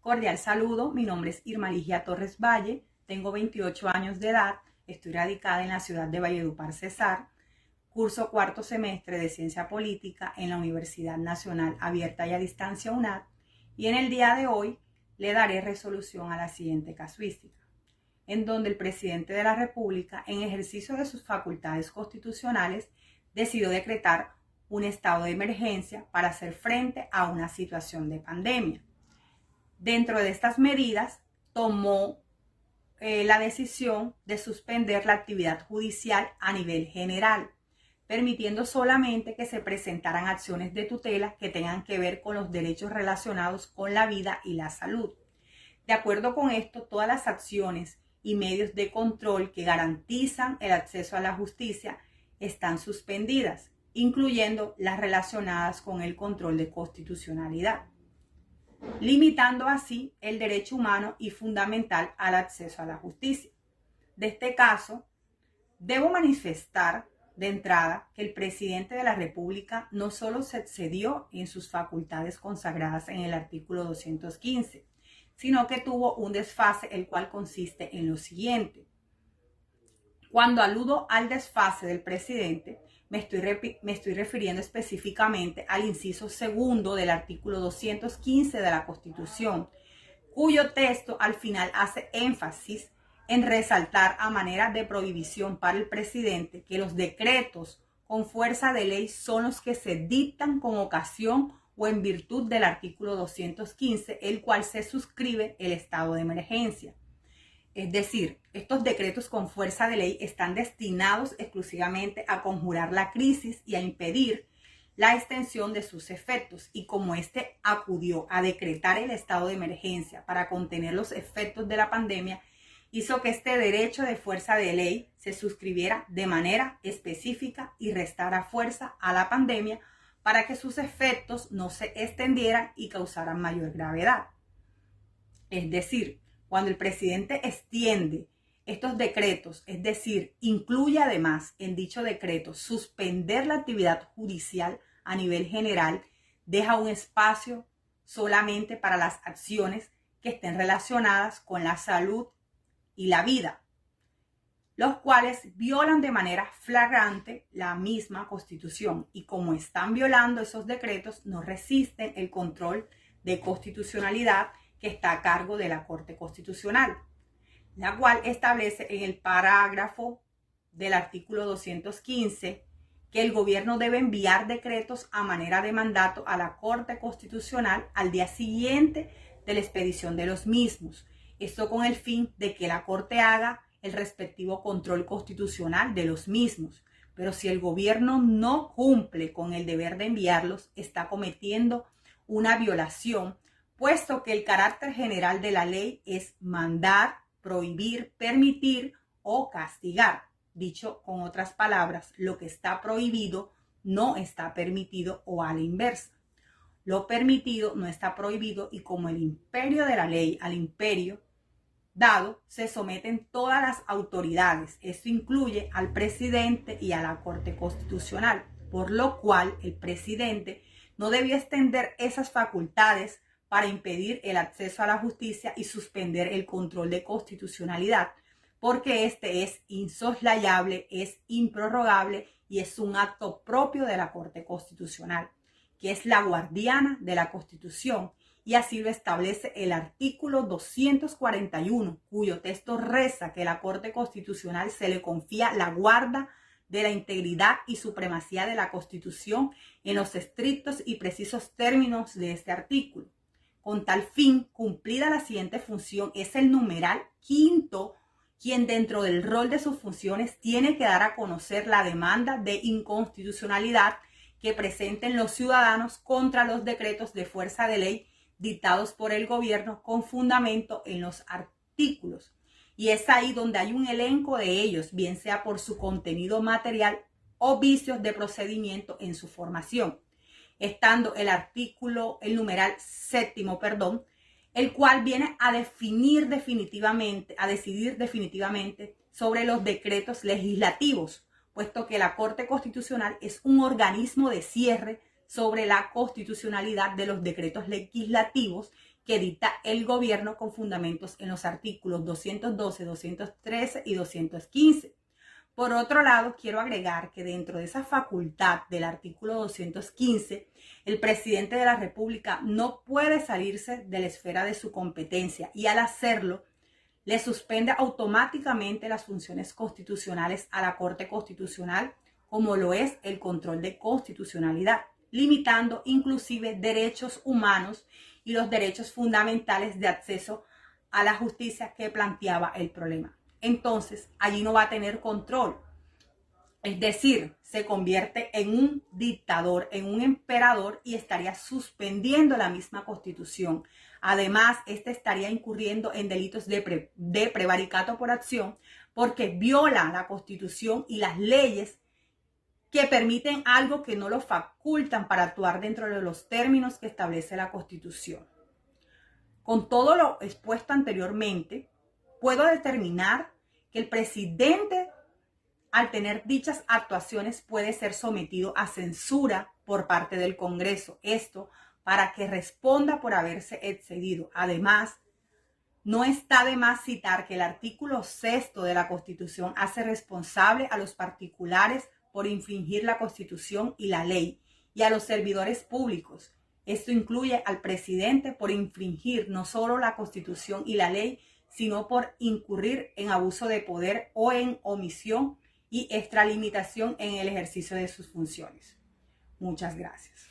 Cordial saludo, mi nombre es Irma Ligia Torres Valle, tengo 28 años de edad, estoy radicada en la ciudad de Valledupar, Cesar, curso cuarto semestre de Ciencia Política en la Universidad Nacional Abierta y a Distancia UNAD, y en el día de hoy le daré resolución a la siguiente casuística, en donde el presidente de la República, en ejercicio de sus facultades constitucionales, decidió decretar un estado de emergencia para hacer frente a una situación de pandemia. Dentro de estas medidas, tomó la decisión de suspender la actividad judicial a nivel general, permitiendo solamente que se presentaran acciones de tutela que tengan que ver con los derechos relacionados con la vida y la salud. De acuerdo con esto, todas las acciones y medios de control que garantizan el acceso a la justicia están suspendidas, incluyendo las relacionadas con el control de constitucionalidad, limitando así el derecho humano y fundamental al acceso a la justicia. De este caso, debo manifestar de entrada que el presidente de la República no solo se excedió en sus facultades consagradas en el artículo 215, sino que tuvo un desfase, el cual consiste en lo siguiente. Cuando aludo al desfase del presidente, me estoy refiriendo específicamente al inciso segundo del artículo 215 de la Constitución, cuyo texto al final hace énfasis en resaltar a manera de prohibición para el presidente que los decretos con fuerza de ley son los que se dictan con ocasión o en virtud del artículo 215, el cual se suscribe el estado de emergencia. Es decir, estos decretos con fuerza de ley están destinados exclusivamente a conjurar la crisis y a impedir la extensión de sus efectos. Y como este acudió a decretar el estado de emergencia para contener los efectos de la pandemia, hizo que este derecho de fuerza de ley se suscribiera de manera específica y restara fuerza a la pandemia para que sus efectos no se extendieran y causaran mayor gravedad. Es decir, cuando el presidente extiende estos decretos, es decir, incluye además en dicho decreto suspender la actividad judicial a nivel general, deja un espacio solamente para las acciones que estén relacionadas con la salud y la vida, los cuales violan de manera flagrante la misma Constitución, y como están violando esos decretos, no resisten el control de constitucionalidad que está a cargo de la Corte Constitucional, la cual establece en el parágrafo del artículo 215 que el gobierno debe enviar decretos a manera de mandato a la Corte Constitucional al día siguiente de la expedición de los mismos. Esto con el fin de que la Corte haga el respectivo control constitucional de los mismos. Pero si el gobierno no cumple con el deber de enviarlos, está cometiendo una violación, puesto que el carácter general de la ley es mandar, prohibir, permitir o castigar. Dicho con otras palabras, lo que está prohibido no está permitido, o a la inversa. Lo permitido no está prohibido, y como el imperio de la ley al imperio dado, se someten todas las autoridades. Esto incluye al presidente y a la Corte Constitucional, por lo cual el presidente no debió extender esas facultades para impedir el acceso a la justicia y suspender el control de constitucionalidad, porque este es insoslayable, es improrrogable y es un acto propio de la Corte Constitucional, que es la guardiana de la Constitución, y así lo establece el artículo 241, cuyo texto reza que la Corte Constitucional se le confía la guarda de la integridad y supremacía de la Constitución en los estrictos y precisos términos de este artículo. Con tal fin, cumplida la siguiente función, es el numeral quinto quien dentro del rol de sus funciones tiene que dar a conocer la demanda de inconstitucionalidad que presenten los ciudadanos contra los decretos de fuerza de ley dictados por el gobierno con fundamento en los artículos. Y es ahí donde hay un elenco de ellos, bien sea por su contenido material o vicios de procedimiento en su formación, estando el numeral séptimo, el cual viene a decidir definitivamente sobre los decretos legislativos, puesto que la Corte Constitucional es un organismo de cierre sobre la constitucionalidad de los decretos legislativos que dicta el gobierno con fundamentos en los artículos 212, 213 y 215. Por otro lado, quiero agregar que dentro de esa facultad del artículo 215, el presidente de la República no puede salirse de la esfera de su competencia y al hacerlo, le suspende automáticamente las funciones constitucionales a la Corte Constitucional, como lo es el control de constitucionalidad, limitando inclusive derechos humanos y los derechos fundamentales de acceso a la justicia que planteaba el problema. Entonces, allí no va a tener control. Es decir, se convierte en un dictador, en un emperador y estaría suspendiendo la misma Constitución. Además, este estaría incurriendo en delitos de prevaricato por acción porque viola la Constitución y las leyes que permiten algo que no lo facultan para actuar dentro de los términos que establece la Constitución. Con todo lo expuesto anteriormente, puedo determinar que el presidente, al tener dichas actuaciones, puede ser sometido a censura por parte del Congreso. Esto para que responda por haberse excedido. Además, no está de más citar que el artículo 6 de la Constitución hace responsable a los particulares por infringir la Constitución y la ley y a los servidores públicos. Esto incluye al presidente por infringir no solo la Constitución y la ley, sino por incurrir en abuso de poder o en omisión y extralimitación en el ejercicio de sus funciones. Muchas gracias.